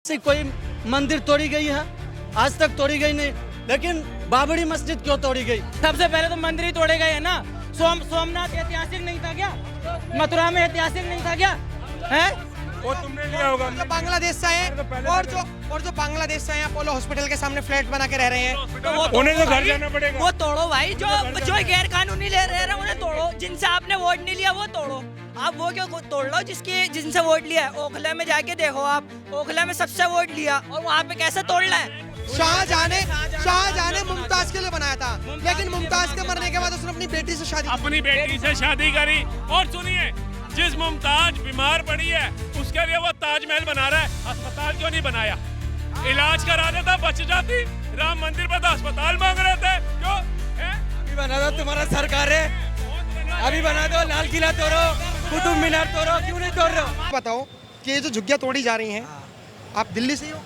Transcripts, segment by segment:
से कोई मंदिर तोड़ी गई है? आज तक तोड़ी गई नहीं, लेकिन बाबरी मस्जिद क्यों तोड़ी गई? सबसे पहले तो मंदिर ही तोड़े गए है ना। सोमनाथ ऐतिहासिक नहीं था क्या? मथुरा में ऐतिहासिक नहीं था क्या? है वो तुमने लिया होगा। जो बांग्लादेश से आए और जो बांग्लादेश से आए अपोलो हॉस्पिटल के सामने फ्लैट बना के रह रहे हैं, उन्हें तो घर जाना पड़ेगा। वो तोड़ो भाई, जो गैर कानूनी ले रहे हैं उन्हें तोड़ो। जिनसे आपने वोट नहीं लिया वो तोड़ो। आप वो क्यों तोड़ लो जिनसे वोट लिया है? ओखला में जाके देखो आप, ओखला में सबसे वोट लिया और वहाँ पे कैसे तोड़ना है? शाहजहां ने मुमताज के लिए बनाया था, लेकिन मुमताज के मरने के बाद उसने अपनी बेटी से शादी करी। और सुनिए, जिस मुमताज बीमार पड़ी है उसके लिए वो ताजमहल बना रहा है, अस्पताल क्यों नहीं बनाया? इलाज करा देता, बच जाती। राम मंदिर पर तो अस्पताल मांग रहे थे, क्यों? अभी बना दो, तुम्हारा सरकार है, अभी बना दो। लाल किला तोड़ो, कुतुब मीनार तोड़ो, क्यों नहीं तोड़ रहे हो? बताओ कि ये जो झुग्गियां तोड़ी जा रही हैं, आप दिल्ली से हो?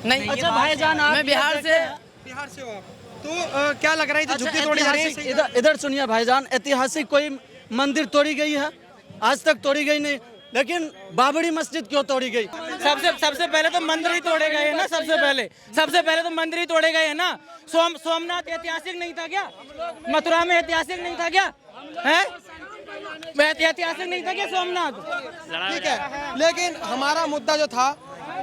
नहीं, अच्छा भाईजान, मैं बिहार से हो आप? तो क्या लग रहा है जो झुग्गियां तोड़ी जा रही हैं? इधर सुनिए भाईजान, ऐतिहासिक कोई मंदिर तोड़ी गई है? आज तक तोड़ी गई नहीं, लेकिन बाबरी मस्जिद क्यों तोड़ी गई? सबसे पहले तो मंदिर ही तोड़े गए हैं ना। सबसे पहले तो मंदिर ही तोड़े गए हैं ना। सोमनाथ ऐतिहासिक नहीं था क्या? मथुरा में ऐतिहासिक नहीं था क्या? है ऐतिहासिक नहीं था क्या सोमनाथ? ठीक है, लेकिन हमारा मुद्दा जो था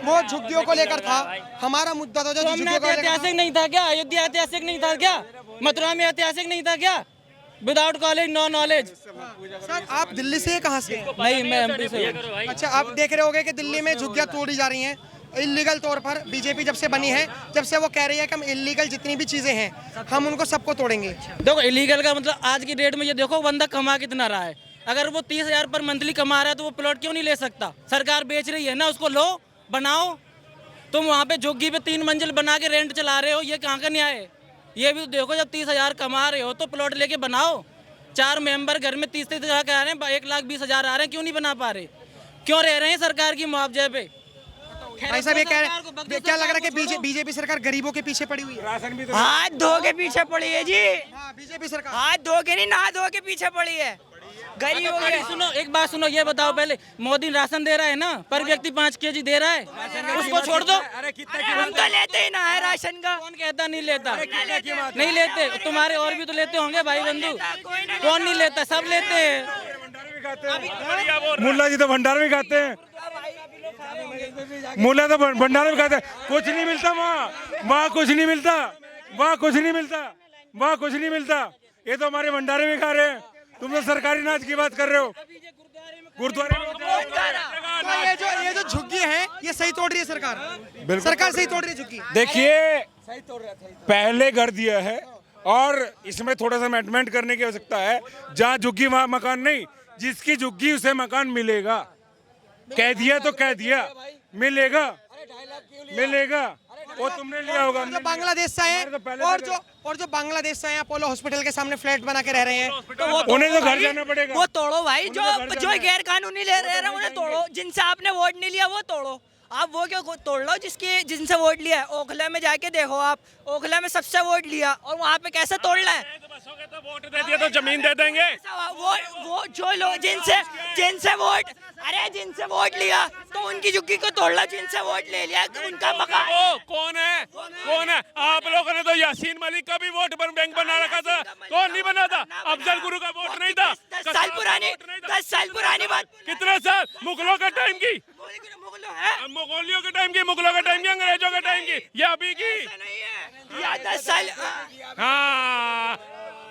वो झुग्गियों को लेकर था। हमारा मुद्दा था जो झुग्गियों सोमनाथ को लेकर था। ऐतिहासिक नहीं था क्या? अयोध्या ऐतिहासिक नहीं था क्या? मथुरा में ऐतिहासिक नहीं था क्या? Without college no knowledge. Sir, आप दिल्ली से कहाँ से हैं? नहीं, मैं एमपी से हूँ। अच्छा, आप देख रहे होंगे कि दिल्ली में झुग्गियां तोड़ी जा रही हैं इलीगल तौर पर। बीजेपी जब से बनी है, जब से वो कह रही है कि हम इलीगल जितनी भी चीजें हैं हम उनको सबको तोड़ेंगे। देखो, इलीगल का मतलब आज की डेट में ये देखो बंदा कमा कितना रहा है। अगर वो 30,000 पर मंथली कमा रहा है तो वो प्लॉट क्यों नहीं ले सकता? सरकार बेच रही है ना, उसको लो, बनाओ। तुम वहाँ पे झुग्गी पे 3 मंजिल बना के रेंट चला रहे हो, ये कहाँ का न्याय है? ये भी तो देखो, जब 30,000 कमा रहे हो तो प्लॉट लेके बनाओ। 4 मेंबर घर में 30,000 का आ रहे हैं, 1,20,000 आ रहे हैं, क्यों नहीं बना पा रहे? क्यों रह रहे हैं सरकार की मुआवजे पे? भाई साहब, ये क्या लग रहा है कि बीजेपी सरकार गरीबों के पीछे पड़ी हुई है? राशन भी तो हाथ धो के पीछे पड़ी है जी। बीजेपी सरकार हाथ धो के नहीं, नहा धो के पीछे पड़ी है। गरीब हो गए। सुनो, एक बात सुनो, ये बताओ पहले, मोदी राशन दे रहा है ना, पर व्यक्ति 5 kg दे रहा है, उसको छोड़ दो। हम तो लेते ही ना है राशन का। कौन कहता नहीं लेता? नहीं लेते, तुम्हारे और भी तो लेते होंगे भाई बंधु। कौन नहीं लेता? सब लेते हैं। मुल्ला जी तो भंडार भी खाते हैं। मुल्ला तो भंडार भी खाते हैं। कुछ नहीं मिलता वहाँ कुछ नहीं मिलता, वहाँ कुछ नहीं मिलता, वहाँ कुछ नहीं मिलता। ये तो हमारे भंडारे में खा रहे हैं। तुम तो सरकारी नाच की बात कर रहे हो। गुरुद्वारे में तो ये जो झुग्गी है ये सही तोड़ रही है सरकार। सरकार सही तोड़ रही है झुग्गी। देखिए, पहले कर दिया है और इसमें थोड़ा सा अमेंडमेंट करने की आवश्यकता है। जहाँ झुग्गी वहाँ मकान नहीं, जिसकी झुग्गी उसे मकान मिलेगा। कह दिया तो कह दिया, मिलेगा। वो तुमने लिया होगा। जो बांग्लादेश से आए और जो बांग्लादेश से आए अपोलो हॉस्पिटल के सामने फ्लैट बना के रह रहे हैं, उन्हें तो घर जाना पड़ेगा। वो तोड़ो भाई, जो गैर कानूनी ले रहे हैं उन्हें तोड़ो। जिनसे आपने वोट नहीं लिया वो तोड़ो। आप वो क्यों तोड़ लो जिनसे वोट लिया है? ओखला में जाके देखो आप, ओखला में सबसे वोट लिया और वहाँ पे कैसे तोड़ना है? तो वोट दे दिया तो जमीन दे देंगे। वो जो लोग जिनसे वोट लिया तो उनकी झुग्गी को तोड़ लो। जिनसे वोट ले लिया उनका मकान। वो कौन है? आप लोगों ने तो यासीन मलिक का भी वोट बैंक बना रखा था। कौन नहीं बना था? अफजल गुरु का वोट नहीं था। 10 साल पुरानी बात। कितने साल? मुगलों के टाइम की, मुगलों के टाइम की, अंग्रेजों के टाइम की, या अभी की? 10 साल। हाँ,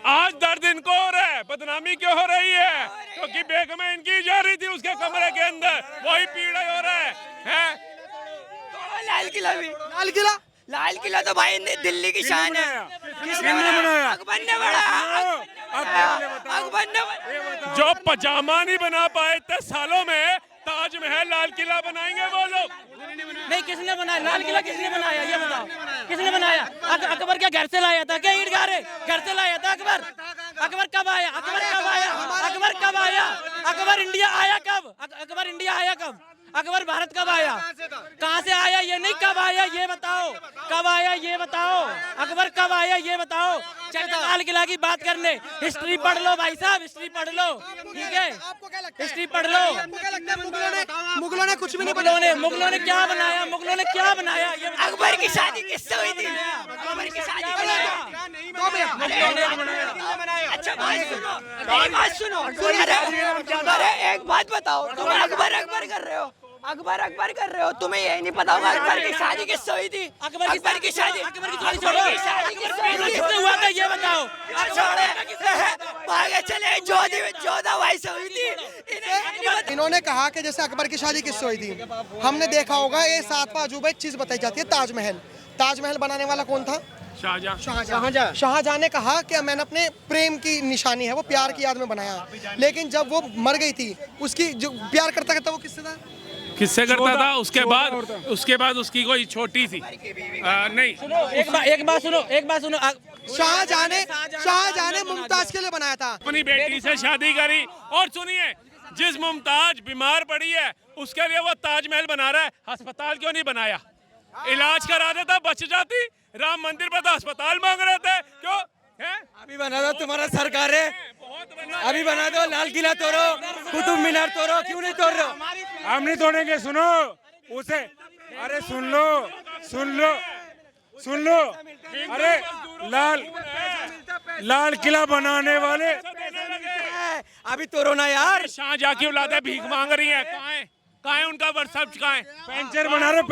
आज दर्द इनको हो रहा है, बदनामी क्यों हो रही है? क्योंकि बेगम इनकी जा रही थी उसके कमरे के अंदर, वही पीड़ा हो रहा है? लाल किला तो भाई दिल्ली की शान है। किसने बनाया? अकबर ने बनाया। जो पजामा नहीं बना पाए इतने सालों में, ताजमहल लाल किला बनाएंगे वो लोग। नहीं, किसने बनाया लाल किला? किसने बनाया ये बताओ? किसने बनाया? अकबर क्या घर से लाया था क्या? ईट गारे घर से लाया था अकबर? अकबर कब आया? अकबर इंडिया आया कब? अकबर भारत कब आया? कहाँ से आया ये नहीं, कब आया ये बताओ, कब आया ये बताओ, अकबर कब आया ये बताओ। चलो लाल किला की बात करने, हिस्ट्री पढ़ लो भाई साहब, हिस्ट्री पढ़ लो, ठीक है, हिस्ट्री पढ़ लो। मुगलों ने कुछ भी नहीं मुगलों ने क्या बनाया, मुगलों ने क्या बनाया ये बताओ। अकबर की शादी किससे हुई थी? अकबर की शादी अच्छा बात सुनो, अरे एक बात बताओ, तुम अकबर अकबर कर रहे हो, अकबर अकबर कर रहे हो, तुम्हें यही नहीं पता होगा अकबर की शादी किससे हुई थी? अकबर की शादी किससे हुआ था ये बताओ। भागे चले जोधा भाई से हुई थी। इन्होंने कहा कि जैसे अकबर की शादी किससे हुई थी। हमने देखा होगा ये सातवां अजूबा एक चीज बताई जाती है, ताजमहल। ताजमहल बनाने वाला कौन था? शाहजहां। शाहजहां ने कहा कि मैंने अपने प्रेम की निशानी है, वो प्यार की याद में बनाया। लेकिन जब वो मर गई थी, उसकी जो प्यार करता करता वो किससे था? किससे करता था? उसके बाद उसकी कोई छोटी सी नहीं। एक बात सुनो, शाहजहां ने मुमताज के लिए बनाया था। अपनी बेटी से शादी करी, और सुनिए, जिस मुमताज बीमार पड़ी है उसके लिए वो ताजमहल बना रहा है, अस्पताल क्यों नहीं बनाया? इलाज करा देता, बच जाती। राम मंदिर पर तो अस्पताल मांग रहे थे, क्यों है? अभी बना दो, तुम्हारा सरकार है, अभी बना दो, लाल किला तोड़ो, कुतुब मीनार तोड़ो, क्यों नहीं तोड़ रहे हो? हम नहीं तोड़ेंगे, सुनो उसे, अरे सुन लो, अरे लाल किला बनाने वाले अभी तोड़ो ना यार। शाहजहां की औलादें भीख मांग रही है, कहाँ है उनका वर्कशॉप? कहाँ है? पंचर बना रहे,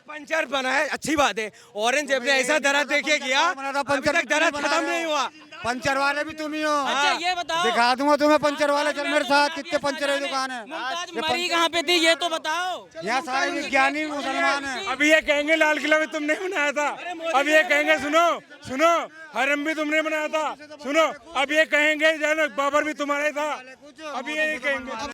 पंचर बना है, अच्छी बात है। औरंगजेब ने ऐसा दर्द देखिए किया, अभी तक दर्द खत्म नहीं हुआ। पंचर वाले भी तुम ही हो। अच्छा ये बताओ, दिखा दूंगा तुम्हें पंचर वाले, चल मेरे साथ। कितने पंचर है दुकान है? मुमताज मरी कहाँ पे थी ये तो बताओ। यहाँ सारे विज्ञानी मुसलमान हैं। अभी ये कहेंगे लाल किला भी तुमने बनाया था, अब ये कहेंगे सुनो हरम भी तुमने बनाया था, सुनो अब ये कहेंगे बाबर भी तुम्हारा ही था, अब ये कहेंगे।